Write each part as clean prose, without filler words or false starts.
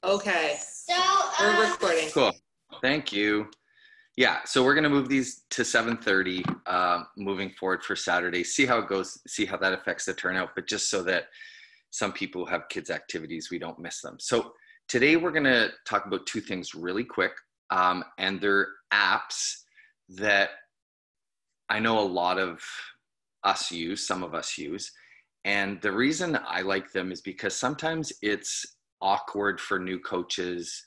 Okay. So, We're recording. Cool. Thank you. Yeah, so we're going to move these to 7:30 moving forward for Saturday. See how it goes, see how that affects the turnout, but just so that some people who have kids' activities, we don't miss them. So today we're going to talk about two things really quick, and they're apps that I know a lot of us use, some of us use. And the reason I like them is because sometimes it's awkward for new coaches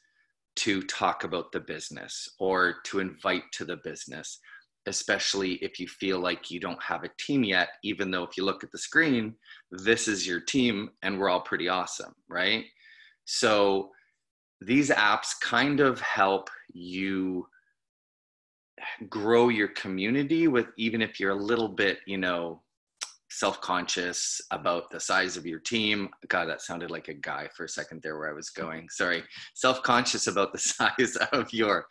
to talk about the business or to invite to the business, especially if you feel like you don't have a team yet, even though if you look at the screen, this is your team and we're all pretty awesome, right? So these apps kind of help you grow your community with, even if you're a little bit, self-conscious about the size of your team. God, that sounded like a guy for a second there where I was going. Sorry. Self-conscious about the size of your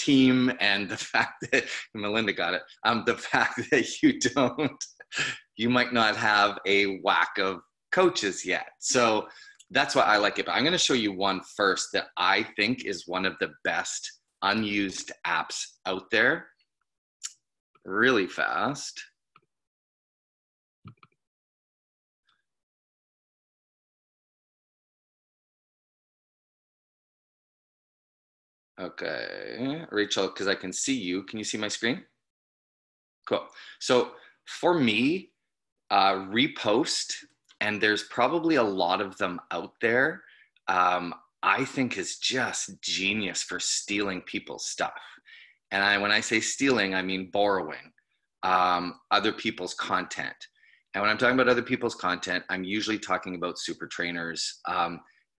team and the fact that, Melinda got it, the fact that you might not have a whack of coaches yet. So that's why I like it. But I'm going to show you one first that I think is one of the best unused apps out there. Really fast. Okay, Rachel, because I can see you. Can you see my screen? Cool. So for me, Repost, and there's probably a lot of them out there, I think is just genius for stealing people's stuff. And when I say stealing, I mean borrowing other people's content. And when I'm talking about other people's content, I'm usually talking about super trainers,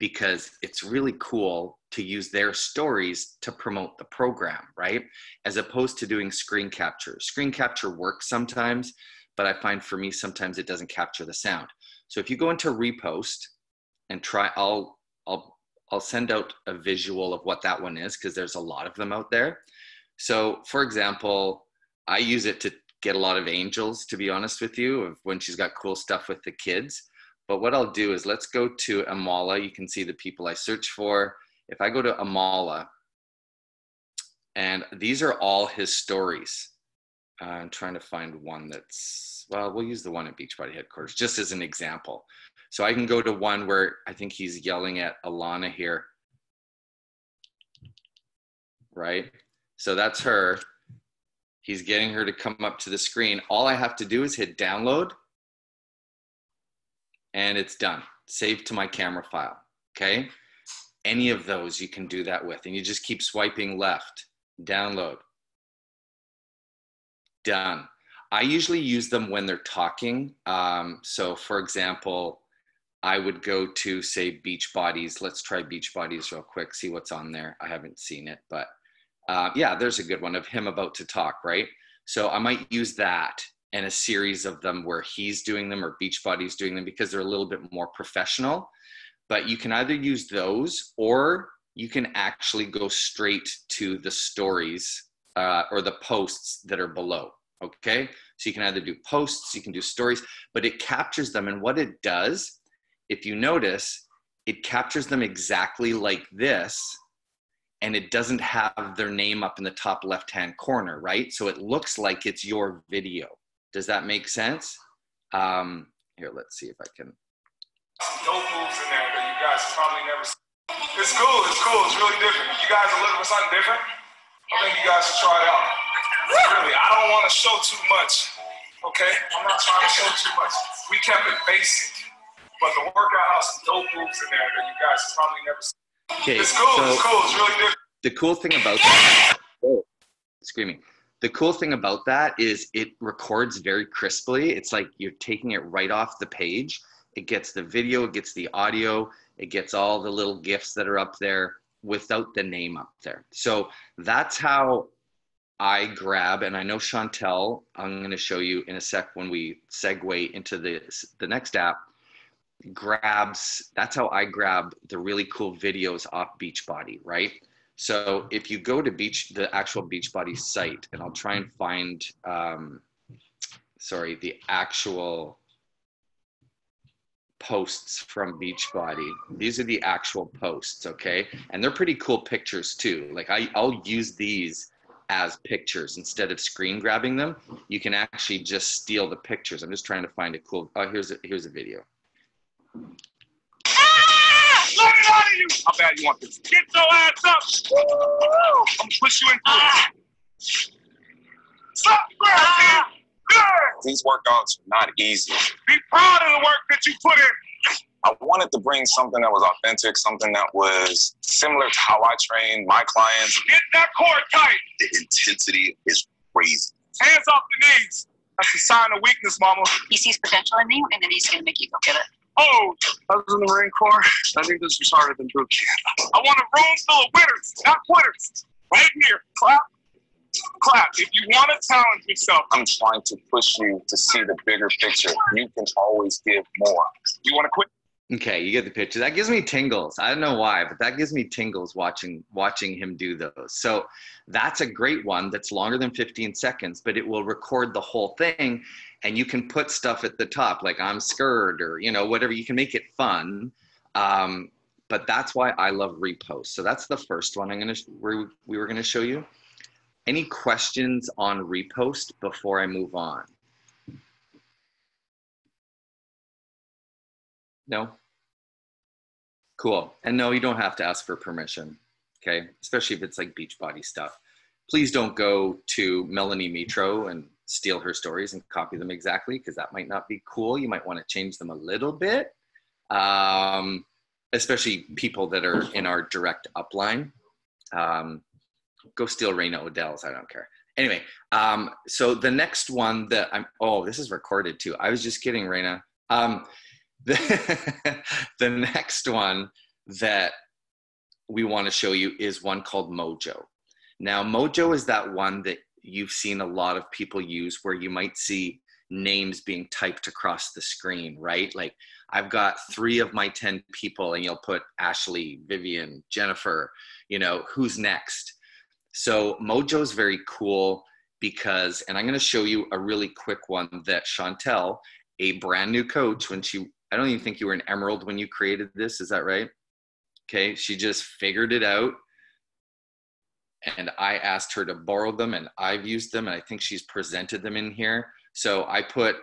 because it's really cool to use their stories to promote the program, right? As opposed to doing screen capture. Screen capture works sometimes, but I find for me, sometimes it doesn't capture the sound. So if you go into Repost and try, I'll send out a visual of what that one is, because there's a lot of them out there. So for example, I use it to get a lot of angels, to be honest with you, of when she's got cool stuff with the kids. But what I'll do is, let's go to Amala. You can see the people I search for. If I go to Amala, and these are all his stories. I'm trying to find one that's, well, we'll use the one at Beachbody headquarters just as an example. So I can go to one where I think he's yelling at Alana here, right? So that's her. He's getting her to come up to the screen. All I have to do is hit download, and it's done. Saved to my camera file, okay? Any of those you can do that with, and you just keep swiping left, download, done. I usually use them when they're talking. So for example, I would go to, say, Beachbody's. Let's try Beachbody's real quick, see what's on there. I haven't seen it, but yeah, there's a good one of him about to talk, right? So I might use that and a series of them where he's doing them or Beachbody's doing them, because they're a little bit more professional. But you can either use those, or you can actually go straight to the stories or the posts that are below, okay? So you can either do posts, you can do stories, but it captures them. And what it does, if you notice, it captures them exactly like this, and it doesn't have their name up in the top left-hand corner, right? So it looks like it's your video. Does that make sense? Here, let's see if I can. Some dope moves in there that you guys probably never seen. It's cool, it's really different. If you guys are looking for something different, I think you guys should try it out. Really, I don't want to show too much, okay? I'm not trying to show too much. We kept it basic, but the workout has some dope moves in there that you guys probably never seen. Okay, it's cool, so it's really different. The cool thing about that, screaming. The cool thing about that is it records very crisply. It's like you're taking it right off the page. It gets the video, it gets the audio, it gets all the little GIFs that are up there without the name up there. So that's how I grab, and I know Chantel, I'm going to show you in a sec when we segue into the next app, that's how I grab the really cool videos off Beachbody, right? So if you go to the actual Beachbody site, and I'll try and find, the actual posts from Beachbody. These are the actual posts, okay? And they're pretty cool pictures too. Like I'll use these as pictures instead of screen grabbing them. You can actually just steal the pictures. I'm just trying to find a cool, oh, here's a video. Ah! Let it out of you! How bad you want this? Get your ass up! Woo! I'm gonna push you in. Stop! Good! These workouts are not easy. Be proud of the work that you put in. I wanted to bring something that was authentic, something that was similar to how I train my clients. Get that core tight. The intensity is crazy. Hands off the knees. That's a sign of weakness, mama. He sees potential in you, and then he's going to make you go get it. Oh, I was in the Marine Corps. I think this was harder than boot camp. I want a room full of winners, not quitters. Right here. Clap. Clap. If you want to challenge yourself. I'm trying to push you to see the bigger picture. You can always give more. You want to quit? Okay, you get the picture. That gives me tingles. I don't know why, but that gives me tingles watching him do those. So that's a great one that's longer than 15 seconds, but it will record the whole thing, and you can put stuff at the top like I'm scared or, you know, whatever. You can make it fun. But that's why I love Repost. So that's the first one we were gonna show you. Any questions on Repost before I move on? No? Cool. And no, you don't have to ask for permission, okay? Especially if it's like Beachbody stuff. Please don't go to Melanie Mitro and steal her stories and copy them exactly, because that might not be cool. You might want to change them a little bit, especially people that are in our direct upline. Go steal Raina Odell's, I don't care. Anyway, so the next one that oh, this is recorded too. I was just kidding, Raina. The next one that we want to show you is one called Mojo. Now, Mojo is that one that you've seen a lot of people use where you might see names being typed across the screen, right? Like I've got 3 of my 10 people and you'll put Ashley, Vivian, Jennifer, you know, who's next? So Mojo is very cool because, and I'm going to show you a really quick one that Chantel, a brand new coach, I don't even think you were an Emerald when you created this. Is that right? Okay. She just figured it out. And I asked her to borrow them and I've used them. And I think she's presented them in here. So I put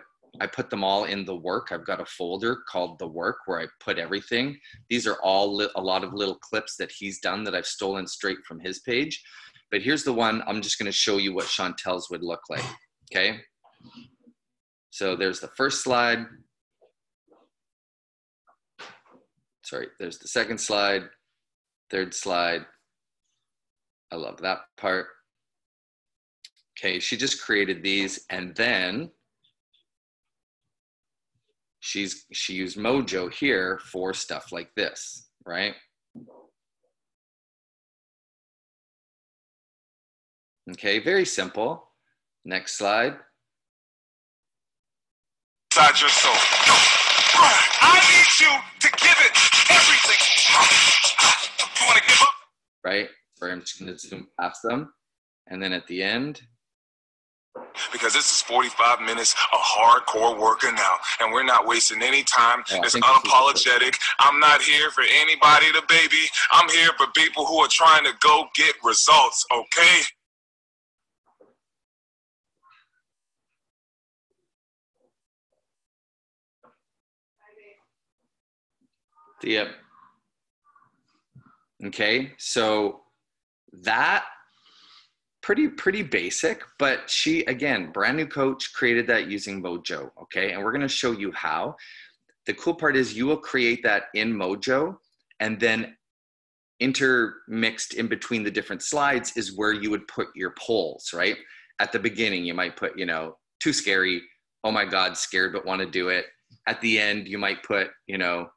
them all in the work. I've got a folder called the work where I put everything. These are all a lot of little clips that he's done that I've stolen straight from his page. But here's the one. I'm just going to show you what Chantel's would look like. Okay. So there's the first slide. Sorry, there's the second slide, third slide. I love that part. Okay, she just created these, and then she used Mojo here for stuff like this, right? Okay, very simple. Next slide. Inside your soul. I need you to give it everything. You want to give up? Right? Or I'm just going to zoom past them. And then at the end. Because this is 45 minutes of hardcore working out. And we're not wasting any time. Yeah, it's unapologetic. I'm not here for anybody to baby. I'm here for people who are trying to go get results, okay? Yep. Okay, so that pretty basic, but she, again, brand new coach, created that using Mojo, okay? And we're gonna show you how. The cool part is you will create that in Mojo, and then intermixed in between the different slides is where you would put your polls, right? At the beginning, you might put, you know, too scary, oh my God, scared but wanna do it. At the end, you might put, you know,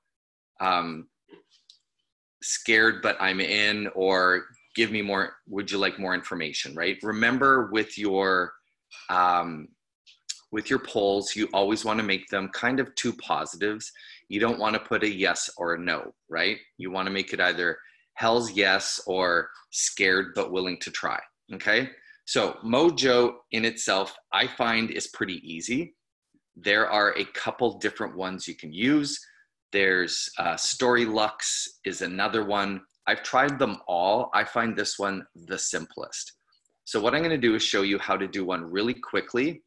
scared but I'm in, or give me more, would you like more information, right? Remember with your polls, you always want to make them kind of 2 positives. You don't want to put a yes or a no, right? You want to make it either hell's yes or scared but willing to try, okay? So Mojo in itself, I find, is pretty easy. There are a couple different ones you can use. There's Storylux is another one. I've tried them all. I find this one the simplest. So what I'm going to do is show you how to do one really quickly.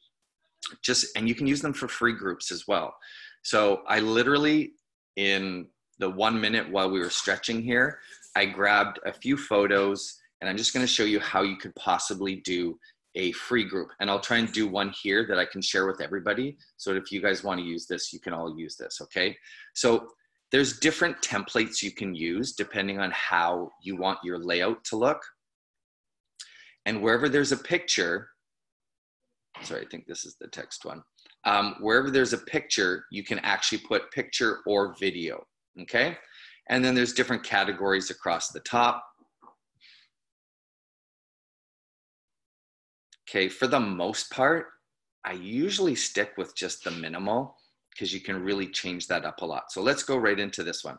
And you can use them for free groups as well. So I literally, in the 1 minute while we were stretching here, I grabbed a few photos, and I'm just going to show you how you could possibly do a free group. And I'll try and do one here that I can share with everybody. So if you guys want to use this, you can all use this, okay? So there's different templates you can use depending on how you want your layout to look. And wherever there's a picture, sorry, I think this is the text one. Wherever there's a picture, you can actually put picture or video, okay? And then there's different categories across the top. Okay, for the most part, I usually stick with just the minimal because you can really change that up a lot. So let's go right into this one.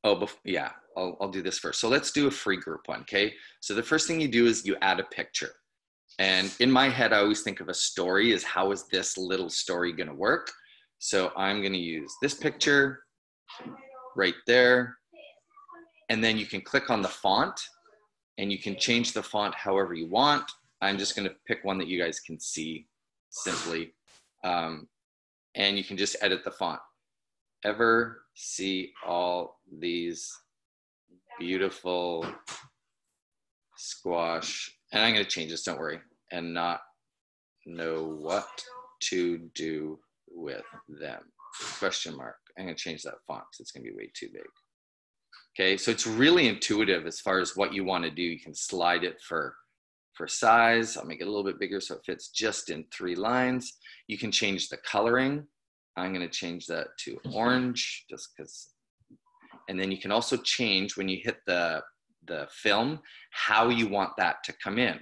Oh, yeah, I'll do this first. So let's do a free group one, okay? So the first thing you do is you add a picture. And in my head, I always think of a story as how is this little story gonna work? So I'm gonna use this picture right there. And then you can click on the font and you can change the font however you want. I'm just gonna pick one that you guys can see simply. And you can just edit the font. Ever see all these beautiful squash? And I'm gonna change this, don't worry. And not know what to do with them? Question mark. I'm gonna change that font because it's gonna be way too big. Okay, so it's really intuitive as far as what you want to do. You can slide it for size. I'll make it a little bit bigger so it fits just in 3 lines. You can change the coloring. I'm going to change that to orange just because. And then you can also change when you hit the film how you want that to come in.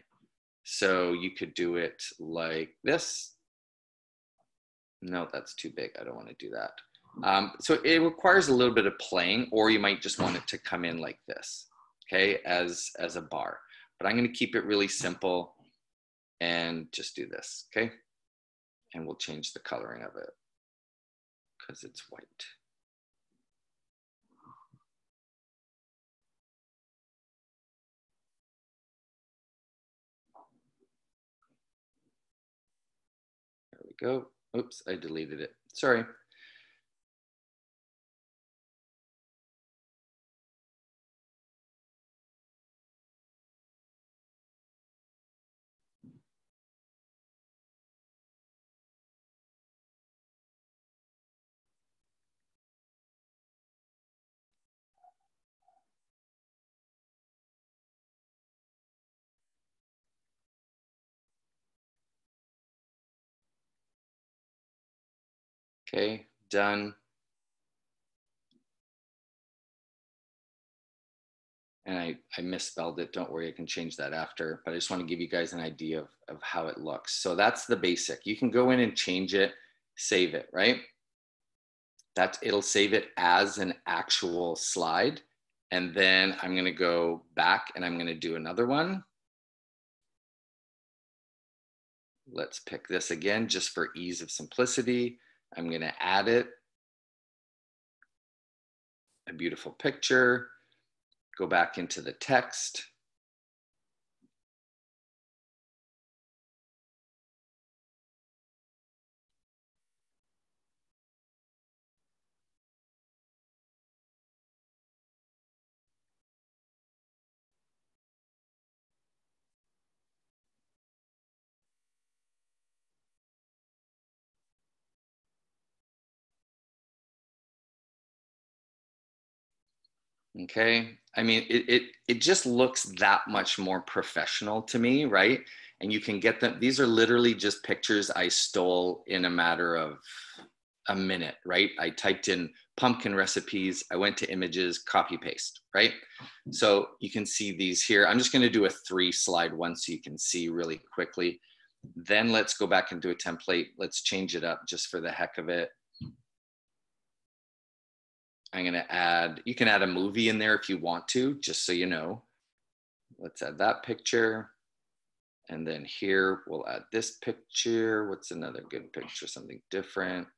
So you could do it like this. No, that's too big. I don't want to do that. So it requires a little bit of playing, or you might just want it to come in like this, okay, as a bar. But I'm going to keep it really simple and just do this, okay? And we'll change the coloring of it because it's white. There we go. Oops, I deleted it. Sorry. Okay, done. And I misspelled it. Don't worry, I can change that after. But I just want to give you guys an idea of how it looks. So that's the basic. You can go in and change it, save it, right? It'll save it as an actual slide. And then I'm going to go back and I'm going to do another one. Let's pick this again just for ease of simplicity. I'm going to add it. A beautiful picture. Go back into the text. Okay, I mean, it just looks that much more professional to me, right? And you can get them, these are literally just pictures I stole in a matter of a minute, right? I typed in pumpkin recipes, I went to images, copy paste, right? So you can see these here. I'm just gonna do a 3-slide one so you can see really quickly. Then let's go back and do a template. Let's change it up just for the heck of it. I'm gonna add, you can add a movie in there if you want to, just so you know. Let's add that picture. And then here we'll add this picture. What's another good picture, something different?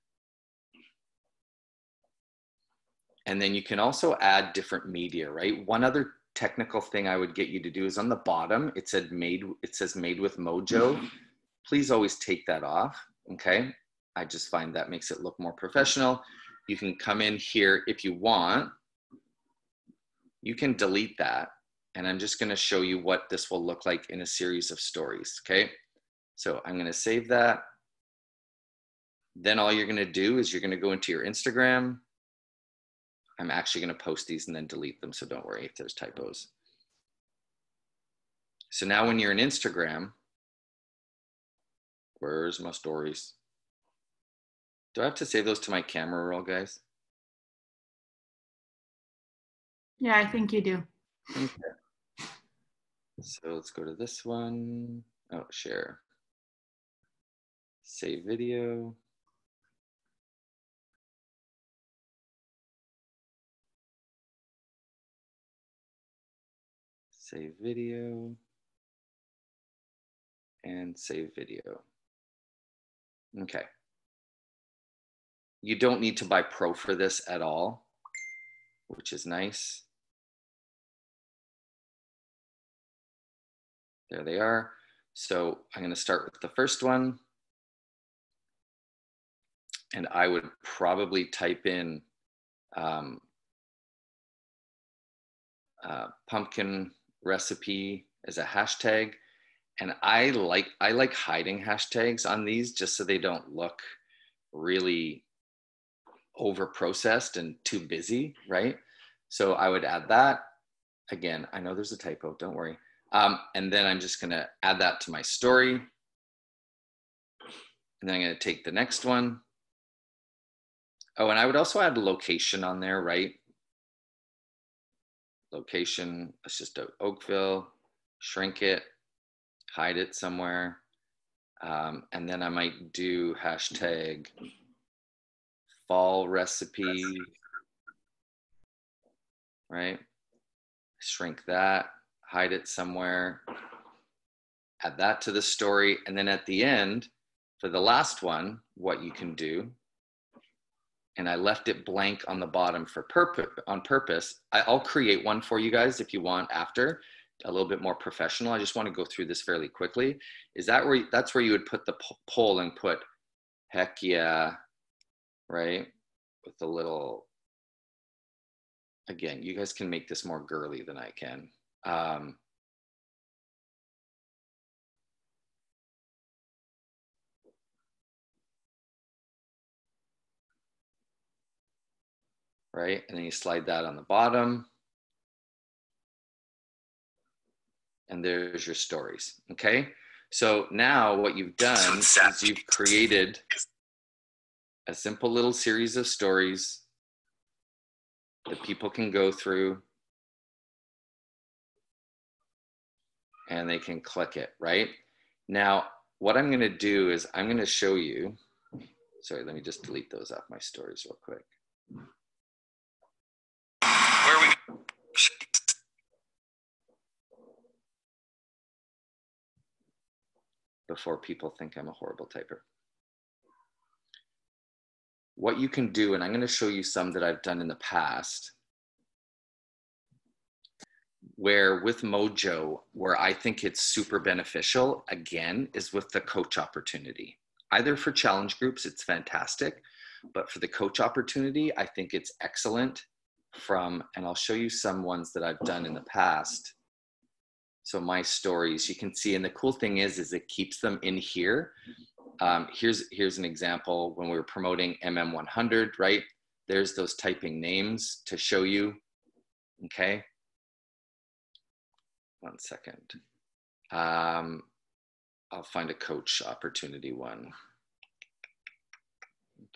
And then you can also add different media, right? One other technical thing I would get you to do is on the bottom, it says made with Mojo. Please always take that off, okay? I just find that makes it look more professional. You can come in here if you want. You can delete that. And I'm just gonna show you what this will look like in a series of stories, okay? So I'm gonna save that. Then all you're gonna do is you're gonna go into your Instagram. I'm actually gonna post these and then delete them, so don't worry if there's typos. So now when you're in Instagram, where's my stories? Do I have to save those to my camera roll, guys? Yeah, I think you do. Okay. So let's go to this one. Oh, share. Save video. Save video. And save video. Okay. You don't need to buy Pro for this at all, which is nice. There they are. So I'm going to start with the first one. And I would probably type in pumpkin recipe as a hashtag. And I like hiding hashtags on these just so they don't look really over processed and too busy, right? So I would add that. Again, I know there's a typo, don't worry. And then I'm just gonna add that to my story. And then I'm gonna take the next one. Oh, and I would also add location on there, right? Location, let's just do Oakville, shrink it, hide it somewhere. And then I might do hashtag fall recipe, right? Shrink that, hide it somewhere, add that to the story. And then at the end, for the last one, what you can do, and I left it blank on the bottom on purpose. I'll create one for you guys if you want after, a little bit more professional. I just want to go through this fairly quickly. That's where you would put the poll and put heck yeah, right? With a little, again, you guys can make this more girly than I can. Right, and then you slide that on the bottom. And there's your stories, okay? So now what you've done is you've created a simple little series of stories that people can go through and they can click it, right? Now, what I'm gonna do is I'm gonna show you, sorry, let me just delete those off my stories real quick. Where are we? Before people think I'm a horrible typer. What you can do, and I'm going to show you some that I've done in the past, where with Mojo, where I think it's super beneficial, again, is with the coach opportunity. Either for challenge groups, it's fantastic, but for the coach opportunity, I think it's excellent from, and I'll show you some ones that I've done in the past. So my stories, you can see, and the cool thing is it keeps them in here. Here's an example when we were promoting MM100, right? There's those typing names to show you, okay? 1 second. I'll find a coach opportunity one.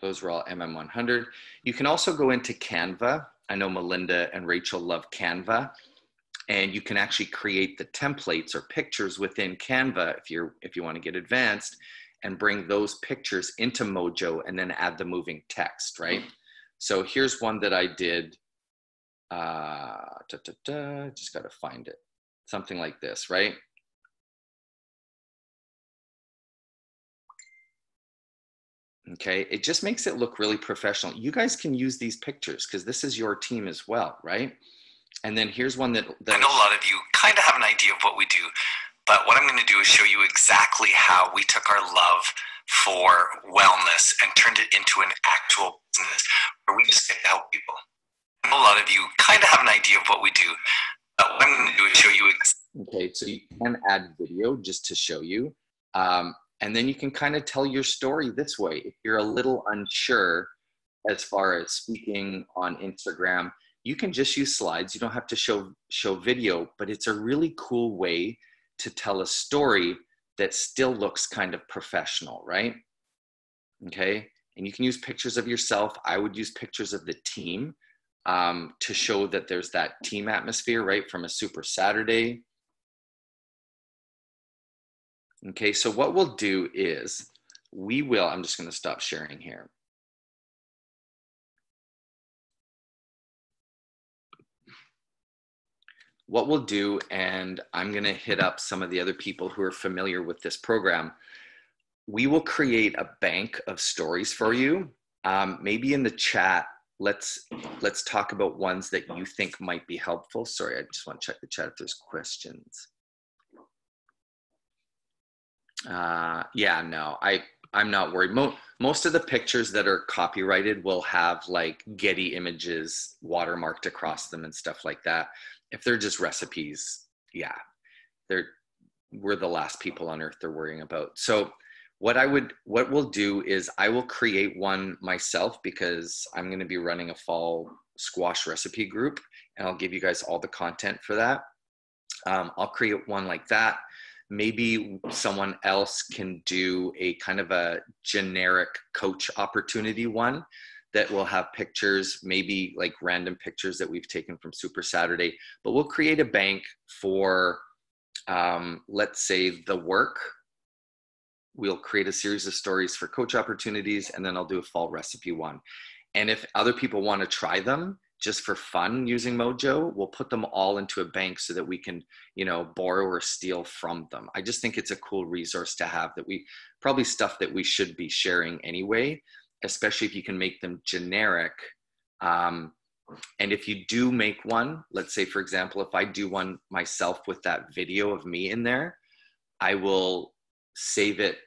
Those were all MM100. You can also go into Canva. I know Melinda and Rachel love Canva. And you can actually create the templates or pictures within Canva if you want to get advanced and bring those pictures into Mojo and then add the moving text, right? So here's one that I did. Just got to find it. Something like this, right? Okay, it just makes it look really professional. You guys can use these pictures because this is your team as well, right? And then here's one that I know a lot of you kind of have an idea of what we do, but what I'm going to do is show you exactly how we took our love for wellness and turned it into an actual business where we just get to help people. I know a lot of you kind of have an idea of what we do, but what I'm going to do is show you okay, so you can add video just to show you. And then you can kind of tell your story this way. If you're a little unsure as far as speaking on Instagram, you can just use slides. You don't have to show video, but it's a really cool way to tell a story that still looks kind of professional, right? Okay, and you can use pictures of yourself. I would use pictures of the team to show that there's that team atmosphere, right, from a Super Saturday. Okay, so what we'll do is I'm just going to stop sharing here. What we'll do, and I'm going to hit up some of the other people who are familiar with this program, we will create a bank of stories for you. Maybe in the chat, let's talk about ones that you think might be helpful. Sorry, I just want to check the chat if there's questions. Yeah, no, I'm not worried. Most of the pictures that are copyrighted will have like Getty Images watermarked across them and stuff like that. If they're just recipes, yeah, we're the last people on earth they're worrying about. So what we'll do is I will create one myself because I'm going to be running a fall squash recipe group, and I'll give you guys all the content for that. I'll create one like that. Maybe someone else can do a kind of a generic coach opportunity one that will have pictures, maybe like random pictures that we've taken from Super Saturday, but we'll create a bank for, let's say, the work. We'll create a series of stories for coach opportunities, and then I'll do a fall recipe one. And if other people want to try them just for fun using Mojo, we'll put them all into a bank so that we can, borrow or steal from them. I just think it's a cool resource to have, that we probably stuff that we should be sharing anyway, especially if you can make them generic. And if you do make one, let's say, for example, if I do one myself with that video of me in there, I will save it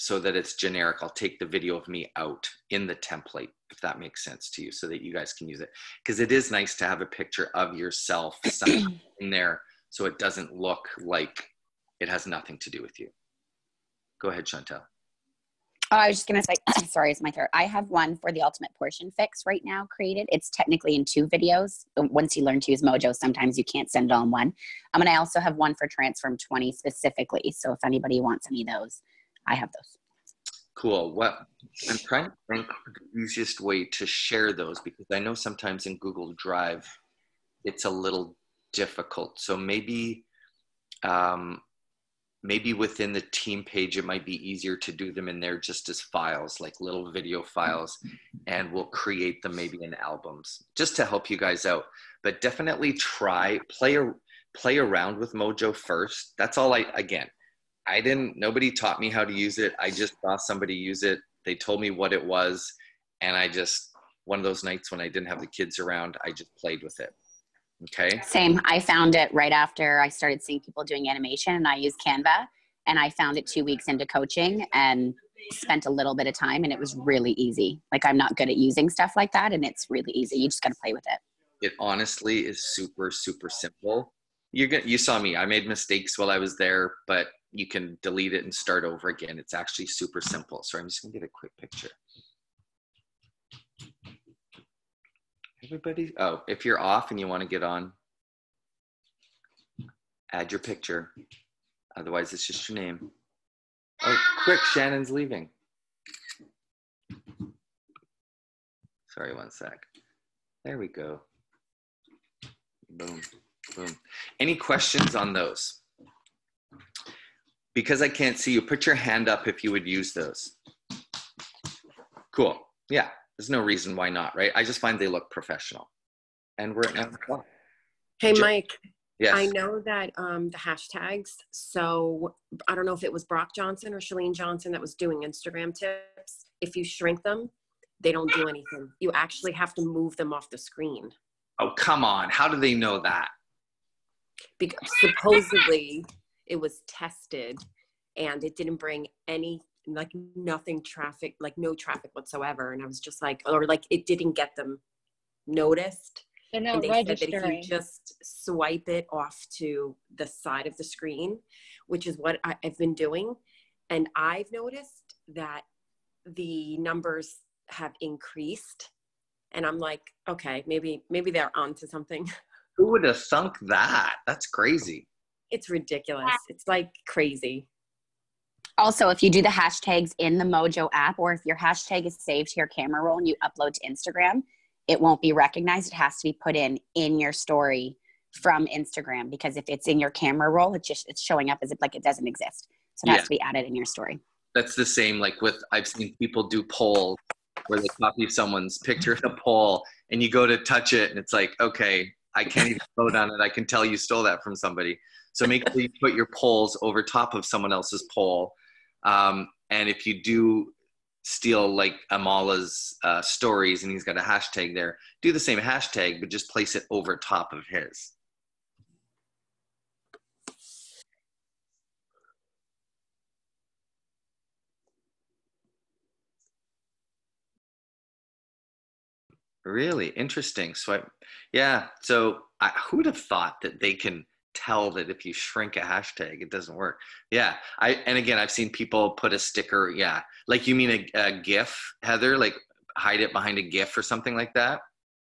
so that it's generic. I'll take the video of me out in the template, if that makes sense to you, so that you guys can use it. Because it is nice to have a picture of yourself in there so it doesn't look like it has nothing to do with you. Go ahead, Chantel. Oh, I was just going to say, sorry, it's my throat. I have one for the Ultimate Portion Fix right now created. It's technically in 2 videos. Once you learn to use Mojo, sometimes you can't send it all in one. And I also have one for Transform 20 specifically. So if anybody wants any of those, I have those. Cool. Well, I'm trying to think the easiest way to share those, because I know sometimes in Google Drive, it's a little difficult. So maybe within the team page, it might be easier to do them in there just as files, like little video files, and we'll create them maybe in albums just to help you guys out. But definitely play around with Mojo first. That's all nobody taught me how to use it. I just saw somebody use it. They told me what it was. And one of those nights when I didn't have the kids around, I just played with it. Okay. Same. I found it right after I started seeing people doing animation, and I used Canva, and I found it 2 weeks into coaching and spent a little bit of time, and it was really easy. Like, I'm not good at using stuff like that, and it's really easy. You just got to play with it. It honestly is super, super simple. You saw me. I made mistakes while I was there, but you can delete it and start over again. It's actually super simple. So I'm just gonna get a quick picture. Everybody, if you're off and you want to get on, add your picture. Otherwise, it's just your name. Oh, quick, Shannon's leaving. Sorry, one sec. There we go. Boom, boom. Any questions on those? Because I can't see you, put your hand up if you would use those. Cool. Yeah, there's no reason why not, right? I just find they look professional. And we're at 9 o'clock. Hey, Mike. Yes. I know that the hashtags, so I don't know if it was Brock Johnson or Shalene Johnson that was doing Instagram tips. if you shrink them, they don't do anything. You actually have to move them off the screen. Oh, come on. How do they know that? Because supposedly it was tested and it didn't bring any, like nothing traffic, like no traffic whatsoever. And I was just like, or like it didn't get them noticed. They're not And they said that if registering. you just swipe it off to the side of the screen, which is what I've been doing, and I've noticed that the numbers have increased. And I'm like, okay, maybe they're onto something. Who would have thunk that? That's crazy. It's ridiculous. It's like crazy. Also, if you do the hashtags in the Mojo app, or if your hashtag is saved to your camera roll and you upload to Instagram, it won't be recognized. It has to be put in your story from Instagram, because if it's in your camera roll, it's showing up as if like it doesn't exist. So it has to be added in your story. That's the same like with, I've seen people do polls where they copy someone's picture in a poll and you go to touch it and it's like, okay, I can't even vote on it. I can tell you stole that from somebody. So make sure you put your polls over top of someone else's poll. And if you do steal like Amala's stories and he's got a hashtag there, do the same hashtag, but just place it over top of his. Really interesting. So so who would have thought that they can tell that if you shrink a hashtag, it doesn't work? Yeah. And again, I've seen people put a sticker. Yeah. Like you mean a GIF, Heather, like hide it behind a GIF or something like that?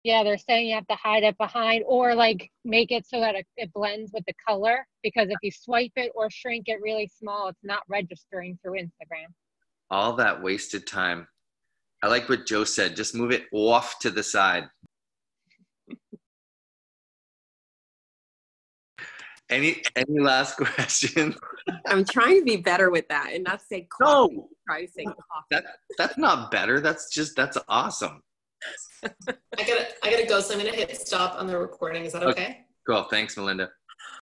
Yeah, they're saying you have to hide it behind, or like make it so that it blends with the color, because if you swipe it or shrink it really small, it's not registering through Instagram. All that wasted time. I like what Joe said. Just move it off to the side. Any last questions? I'm trying to be better with that and not say coffee. No. Try to say coffee. That's not better. That's awesome. I gotta go, so I'm gonna hit stop on the recording. Is that okay? Cool. Thanks, Melinda.